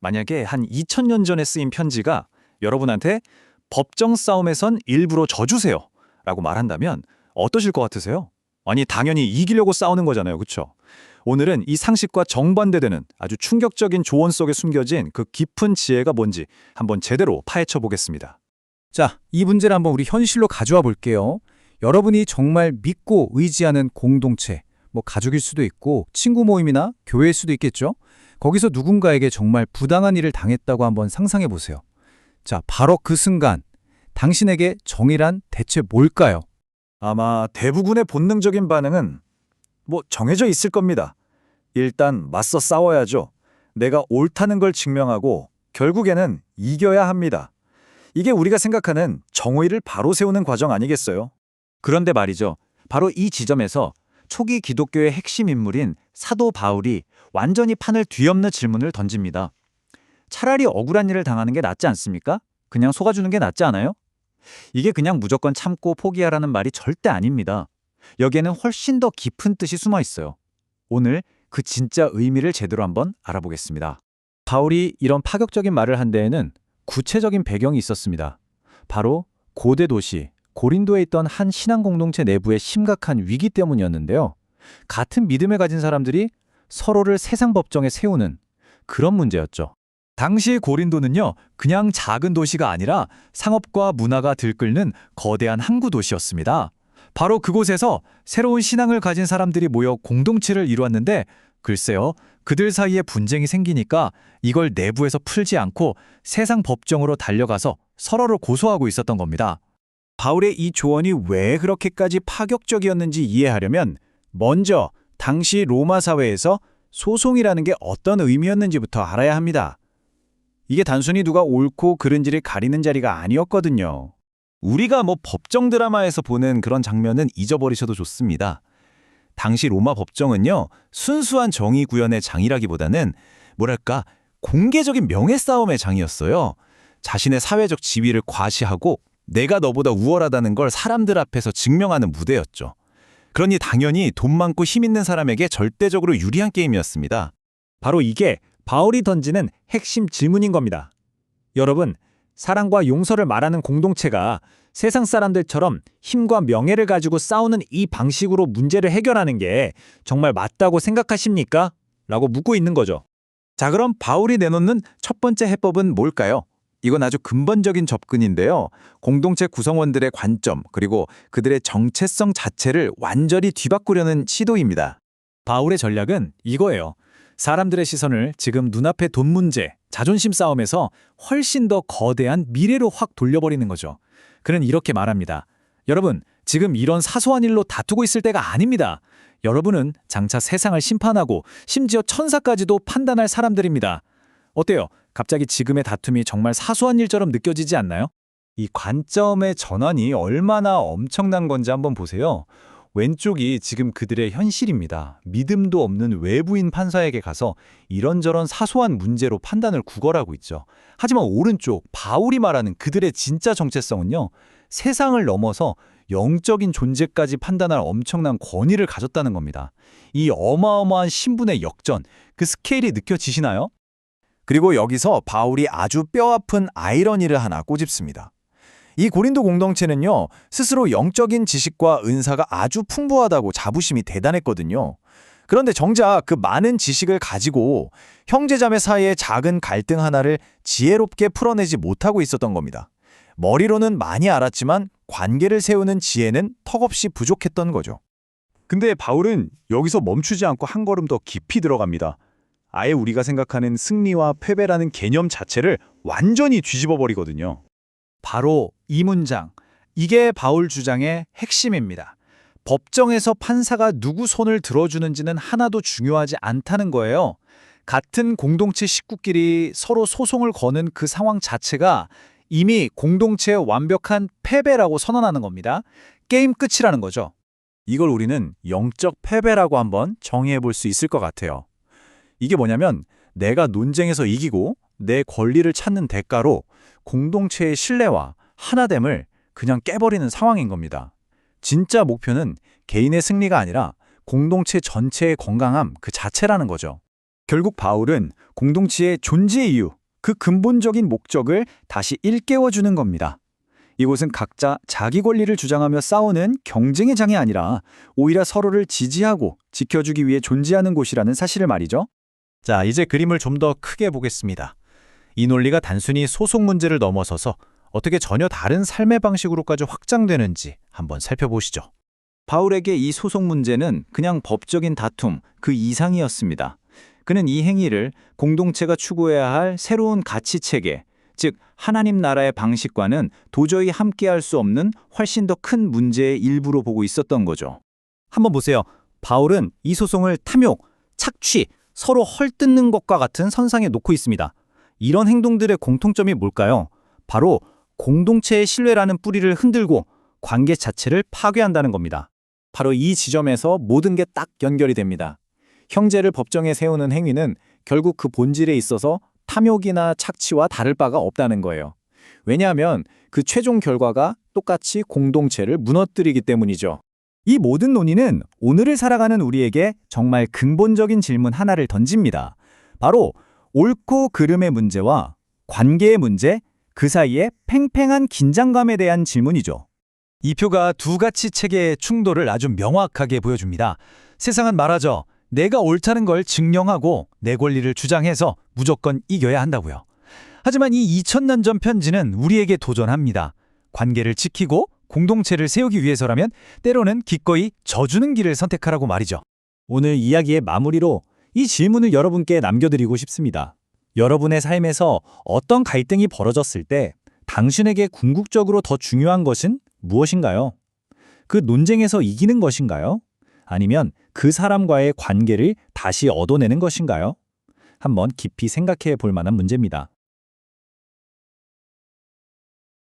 만약에 한 2000년 전에 쓰인 편지가 여러분한테 법정 싸움에선 일부러 져주세요 라고 말한다면 어떠실 것 같으세요? 아니, 당연히 이기려고 싸우는 거잖아요. 그렇죠? 오늘은 이 상식과 정반대되는 아주 충격적인 조언 속에 숨겨진 그 깊은 지혜가 뭔지 한번 제대로 파헤쳐 보겠습니다. 자, 이 문제를 한번 우리 현실로 가져와 볼게요. 여러분이 정말 믿고 의지하는 공동체, 가족일 수도 있고 친구 모임이나 교회일 수도 있겠죠? 거기서 누군가에게 정말 부당한 일을 당했다고 한번 상상해 보세요. 자, 바로 그 순간 당신에게 정의란 대체 뭘까요? 아마 대부분의 본능적인 반응은 정해져 있을 겁니다. 일단 맞서 싸워야죠. 내가 옳다는 걸 증명하고 결국에는 이겨야 합니다. 이게 우리가 생각하는 정의를 바로 세우는 과정 아니겠어요? 그런데 말이죠. 바로 이 지점에서 초기 기독교의 핵심 인물인 사도 바울이 완전히 판을 뒤엎는 질문을 던집니다. 차라리 억울한 일을 당하는 게 낫지 않습니까? 그냥 속아주는 게 낫지 않아요? 이게 그냥 무조건 참고 포기하라는 말이 절대 아닙니다. 여기에는 훨씬 더 깊은 뜻이 숨어 있어요. 오늘 그 진짜 의미를 제대로 한번 알아보겠습니다. 바울이 이런 파격적인 말을 한 데에는 구체적인 배경이 있었습니다. 바로 고대 도시 고린도에 있던 한 신앙 공동체 내부의 심각한 위기 때문이었는데요. 같은 믿음을 가진 사람들이 서로를 세상 법정에 세우는 그런 문제였죠. 당시 고린도는요, 그냥 작은 도시가 아니라 상업과 문화가 들끓는 거대한 항구 도시였습니다. 바로 그곳에서 새로운 신앙을 가진 사람들이 모여 공동체를 이루었는데, 글쎄요, 그들 사이에 분쟁이 생기니까 이걸 내부에서 풀지 않고 세상 법정으로 달려가서 서로를 고소하고 있었던 겁니다. 바울의 이 조언이 왜 그렇게까지 파격적이었는지 이해하려면 먼저 당시 로마 사회에서 소송이라는 게 어떤 의미였는지부터 알아야 합니다. 이게 단순히 누가 옳고 그른지를 가리는 자리가 아니었거든요. 우리가 법정 드라마에서 보는 그런 장면은 잊어버리셔도 좋습니다. 당시 로마 법정은요, 순수한 정의 구현의 장이라기보다는 공개적인 명예싸움의 장이었어요. 자신의 사회적 지위를 과시하고 내가 너보다 우월하다는 걸 사람들 앞에서 증명하는 무대였죠. 그러니 당연히 돈 많고 힘 있는 사람에게 절대적으로 유리한 게임이었습니다. 바로 이게 바울이 던지는 핵심 질문인 겁니다. 여러분, 사랑과 용서를 말하는 공동체가 세상 사람들처럼 힘과 명예를 가지고 싸우는 이 방식으로 문제를 해결하는 게 정말 맞다고 생각하십니까? 라고 묻고 있는 거죠. 자, 그럼 바울이 내놓는 첫 번째 해법은 뭘까요? 이건 아주 근본적인 접근인데요. 공동체 구성원들의 관점 그리고 그들의 정체성 자체를 완전히 뒤바꾸려는 시도입니다. 바울의 전략은 이거예요. 사람들의 시선을 지금 눈앞의 돈 문제, 자존심 싸움에서 훨씬 더 거대한 미래로 확 돌려버리는 거죠. 그는 이렇게 말합니다. 여러분, 지금 이런 사소한 일로 다투고 있을 때가 아닙니다. 여러분은 장차 세상을 심판하고 심지어 천사까지도 판단할 사람들입니다. 어때요? 갑자기 지금의 다툼이 정말 사소한 일처럼 느껴지지 않나요? 이 관점의 전환이 얼마나 엄청난 건지 한번 보세요. 왼쪽이 지금 그들의 현실입니다. 믿음도 없는 외부인 판사에게 가서 이런저런 사소한 문제로 판단을 구걸하고 있죠. 하지만 오른쪽 바울이 말하는 그들의 진짜 정체성은요, 세상을 넘어서 영적인 존재까지 판단할 엄청난 권위를 가졌다는 겁니다. 이 어마어마한 신분의 역전, 그 스케일이 느껴지시나요? 그리고 여기서 바울이 아주 뼈아픈 아이러니를 하나 꼬집습니다. 이 고린도 공동체는요, 스스로 영적인 지식과 은사가 아주 풍부하다고 자부심이 대단했거든요. 그런데 정작 그 많은 지식을 가지고 형제자매 사이의 작은 갈등 하나를 지혜롭게 풀어내지 못하고 있었던 겁니다. 머리로는 많이 알았지만 관계를 세우는 지혜는 턱없이 부족했던 거죠. 근데 바울은 여기서 멈추지 않고 한 걸음 더 깊이 들어갑니다. 아예 우리가 생각하는 승리와 패배라는 개념 자체를 완전히 뒤집어 버리거든요. 바로 이 문장, 이게 바울 주장의 핵심입니다. 법정에서 판사가 누구 손을 들어주는지는 하나도 중요하지 않다는 거예요. 같은 공동체 식구끼리 서로 소송을 거는 그 상황 자체가 이미 공동체의 완벽한 패배라고 선언하는 겁니다. 게임 끝이라는 거죠. 이걸 우리는 영적 패배라고 한번 정의해 볼 수 있을 것 같아요. 이게 뭐냐면 내가 논쟁에서 이기고 내 권리를 찾는 대가로 공동체의 신뢰와 하나됨을 그냥 깨버리는 상황인 겁니다. 진짜 목표는 개인의 승리가 아니라 공동체 전체의 건강함 그 자체라는 거죠. 결국 바울은 공동체의 존재 이유, 그 근본적인 목적을 다시 일깨워주는 겁니다. 이곳은 각자 자기 권리를 주장하며 싸우는 경쟁의 장이 아니라 오히려 서로를 지지하고 지켜주기 위해 존재하는 곳이라는 사실을 말이죠. 자, 이제 그림을 좀 더 크게 보겠습니다. 이 논리가 단순히 소속 문제를 넘어서서 어떻게 전혀 다른 삶의 방식으로까지 확장되는지 한번 살펴보시죠. 바울에게 이 소속 문제는 그냥 법적인 다툼 그 이상이었습니다. 그는 이 행위를 공동체가 추구해야 할 새로운 가치 체계, 즉 하나님 나라의 방식과는 도저히 함께할 수 없는 훨씬 더 큰 문제의 일부로 보고 있었던 거죠. 한번 보세요. 바울은 이 소송을 탐욕, 착취, 서로 헐뜯는 것과 같은 선상에 놓고 있습니다. 이런 행동들의 공통점이 뭘까요? 바로 공동체의 신뢰라는 뿌리를 흔들고 관계 자체를 파괴한다는 겁니다. 바로 이 지점에서 모든 게 딱 연결이 됩니다. 형제를 법정에 세우는 행위는 결국 그 본질에 있어서 탐욕이나 착취와 다를 바가 없다는 거예요. 왜냐하면 그 최종 결과가 똑같이 공동체를 무너뜨리기 때문이죠. 이 모든 논의는 오늘을 살아가는 우리에게 정말 근본적인 질문 하나를 던집니다. 바로 옳고 그름의 문제와 관계의 문제, 그 사이에 팽팽한 긴장감에 대한 질문이죠. 이 표가 두 가치 체계의 충돌을 아주 명확하게 보여줍니다. 세상은 말하죠. 내가 옳다는 걸 증명하고 내 권리를 주장해서 무조건 이겨야 한다고요. 하지만 이 2000년 전 편지는 우리에게 도전합니다. 관계를 지키고 공동체를 세우기 위해서라면 때로는 기꺼이 져주는 길을 선택하라고 말이죠. 오늘 이야기의 마무리로 이 질문을 여러분께 남겨드리고 싶습니다. 여러분의 삶에서 어떤 갈등이 벌어졌을 때 당신에게 궁극적으로 더 중요한 것은 무엇인가요? 그 논쟁에서 이기는 것인가요? 아니면 그 사람과의 관계를 다시 얻어내는 것인가요? 한번 깊이 생각해 볼 만한 문제입니다.